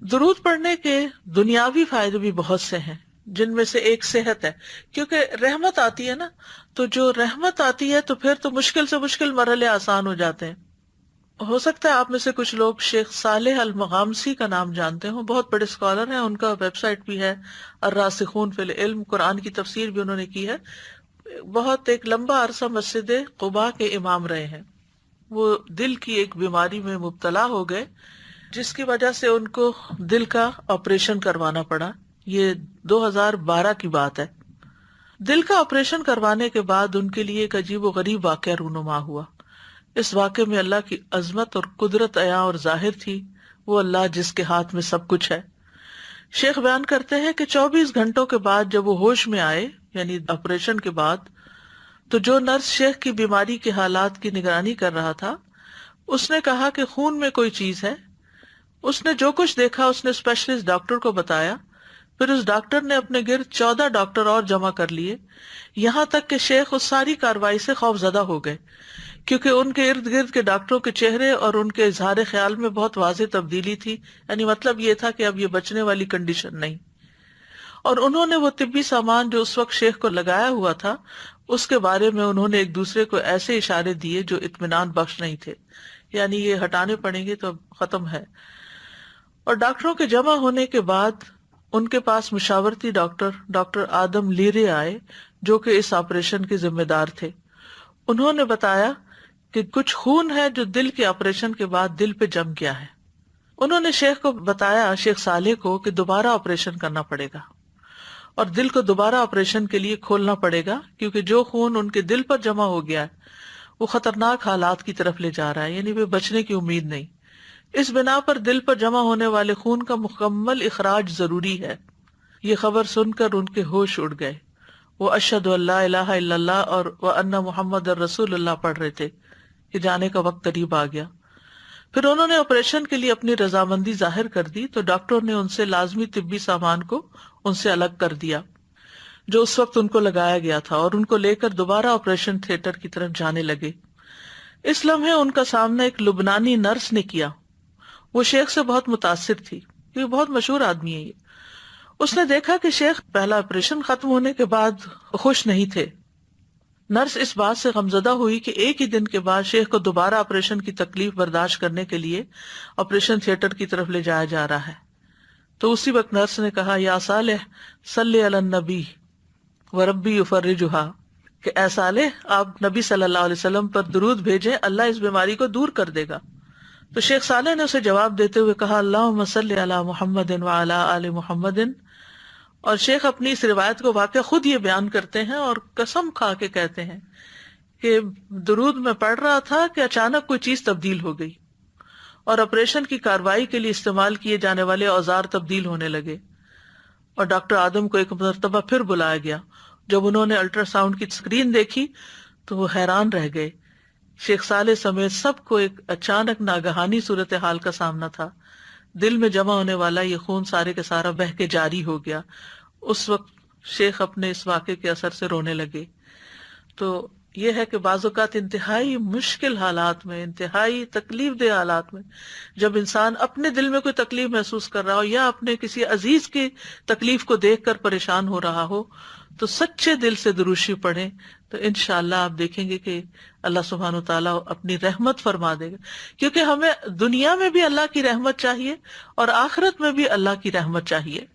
درود پڑھنے کے دنیاوی فائدے بھی بہت سے ہیں، جن میں سے ایک صحت ہے، کیونکہ رحمت آتی ہے نا، تو جو رحمت آتی ہے تو پھر تو مشکل سے مشکل مرحلے آسان ہو جاتے ہیں۔ ہو سکتا ہے آپ میں سے کچھ لوگ شیخ صالح المغامسی کا نام جانتے ہوں، بہت بڑے اسکالر ہیں، ان کا ویب سائٹ بھی ہے الراسخون فی العلم، قرآن کی تفسیر بھی انہوں نے کی ہے، بہت ایک لمبا عرصہ مسجد قباء کے امام رہے ہیں۔ وہ دل کی ایک بیماری میں مبتلا ہو گئے، جس کی وجہ سے ان کو دل کا آپریشن کروانا پڑا۔ یہ 2012 کی بات ہے۔ دل کا آپریشن کروانے کے بعد ان کے لیے ایک عجیب و غریب واقعہ رونما ہوا۔ اس واقعے میں اللہ کی عظمت اور قدرت عیاں اور ظاہر تھی، وہ اللہ جس کے ہاتھ میں سب کچھ ہے۔ شیخ بیان کرتے ہیں کہ 24 گھنٹوں کے بعد جب وہ ہوش میں آئے، یعنی آپریشن کے بعد، تو جو نرس شیخ کی بیماری کے حالات کی نگرانی کر رہا تھا، اس نے کہا کہ خون میں کوئی چیز ہے۔ اس نے جو کچھ دیکھا اس نے اسپیشلسٹ ڈاکٹر کو بتایا، پھر اس ڈاکٹر نے اپنے گرد 14 ڈاکٹر اور جمع کر لیے، یہاں تک کہ شیخ اس ساری کارروائی سے خوف زدہ ہو گئے، کیونکہ ان کے ارد گرد کے ڈاکٹروں کے چہرے اور ان کے اظہار خیال میں بہت واضح تبدیلی تھی، یعنی مطلب یہ تھا کہ اب یہ بچنے والی کنڈیشن نہیں۔ اور انہوں نے وہ طبی سامان جو اس وقت شیخ کو لگایا ہوا تھا، اس کے بارے میں انہوں نے ایک دوسرے کو ایسے اشارے دیے جو اطمینان بخش نہیں تھے، یعنی یہ ہٹانے پڑیں گے تو اب ختم ہے۔ اور ڈاکٹروں کے جمع ہونے کے بعد ان کے پاس مشاورتی ڈاکٹر آدم لیرے آئے، جو کہ اس آپریشن کے ذمہ دار تھے۔ انہوں نے بتایا کہ کچھ خون ہے جو دل کے آپریشن کے بعد دل پہ جم گیا ہے۔ انہوں نے شیخ کو بتایا، شیخ صالح کو، کہ دوبارہ آپریشن کرنا پڑے گا اور دل کو دوبارہ آپریشن کے لیے کھولنا پڑے گا، کیونکہ جو خون ان کے دل پر جمع ہو گیا ہے وہ خطرناک حالات کی طرف لے جا رہا ہے، یعنی وہ بچنے کی امید نہیں۔ اس بنا پر دل پر جمع ہونے والے خون کا مکمل اخراج ضروری ہے۔ یہ خبر سن کر ان کے ہوش اڑ گئے، وہ اشہد ان لا الہ الا اللہ اور وان محمد رسول اللہ پڑھ رہے تھے کہ جانے کا وقت قریب آ گیا۔ پھر انہوں نے آپریشن کے لیے اپنی رضامندی ظاہر کر دی تو ڈاکٹروں نے ان سے لازمی طبی سامان کو ان سے الگ کر دیا جو اس وقت ان کو لگایا گیا تھا، اور ان کو لے کر دوبارہ آپریشن تھیٹر کی طرف جانے لگے۔ اس لمحے ان کا سامنا ایک لبنانی نرس نے کیا۔ وہ شیخ سے بہت متاثر تھی، یہ بہت مشہور آدمی ہے۔ یہ اس نے دیکھا کہ شیخ پہلا آپریشن ختم ہونے کے بعد خوش نہیں تھے۔ نرس اس بات سے غمزدہ ہوئی کہ ایک ہی دن کے بعد شیخ کو دوبارہ آپریشن کی تکلیف برداشت کرنے کے لیے آپریشن تھیٹر کی طرف لے جایا جا رہا ہے۔ تو اسی وقت نرس نے کہا، یا صالح صلی علی النبی وربی یفرجھا، کہ اے صالح آپ نبی صلی اللہ علیہ وسلم پر درود بھیجیں، اللہ اس بیماری کو دور کر دے گا۔ تو شیخ صالح نے اسے جواب دیتے ہوئے کہا، اللہم صلی علی محمد وعلی آل محمد۔ اور شیخ اپنی اس روایت کو واقعہ خود یہ بیان کرتے ہیں اور قسم کھا کے کہتے ہیں کہ درود میں پڑھ رہا تھا کہ اچانک کوئی چیز تبدیل ہو گئی اور آپریشن کی کاروائی کے لیے استعمال کیے جانے والے اوزار تبدیل ہونے لگے، اور ڈاکٹر آدم کو ایک مرتبہ پھر بلایا گیا۔ جب انہوں نے الٹرا ساؤنڈ کی اسکرین دیکھی تو وہ حیران رہ گئے۔ شیخ صالح سمیت سب کو ایک اچانک ناگہانی صورتحال کا سامنا تھا۔ دل میں جمع ہونے والا یہ خون سارے کے سارا بہہ کے جاری ہو گیا۔ اس وقت شیخ اپنے اس واقعے کے اثر سے رونے لگے۔ تو یہ ہے کہ بعض اوقات انتہائی مشکل حالات میں، انتہائی تکلیف دہ حالات میں، جب انسان اپنے دل میں کوئی تکلیف محسوس کر رہا ہو یا اپنے کسی عزیز کی تکلیف کو دیکھ کر پریشان ہو رہا ہو، تو سچے دل سے دروشی پڑھیں، تو انشاءاللہ آپ دیکھیں گے کہ اللہ سبحانہ و تعالیٰ اپنی رحمت فرما دے گا، کیونکہ ہمیں دنیا میں بھی اللہ کی رحمت چاہیے اور آخرت میں بھی اللہ کی رحمت چاہیے۔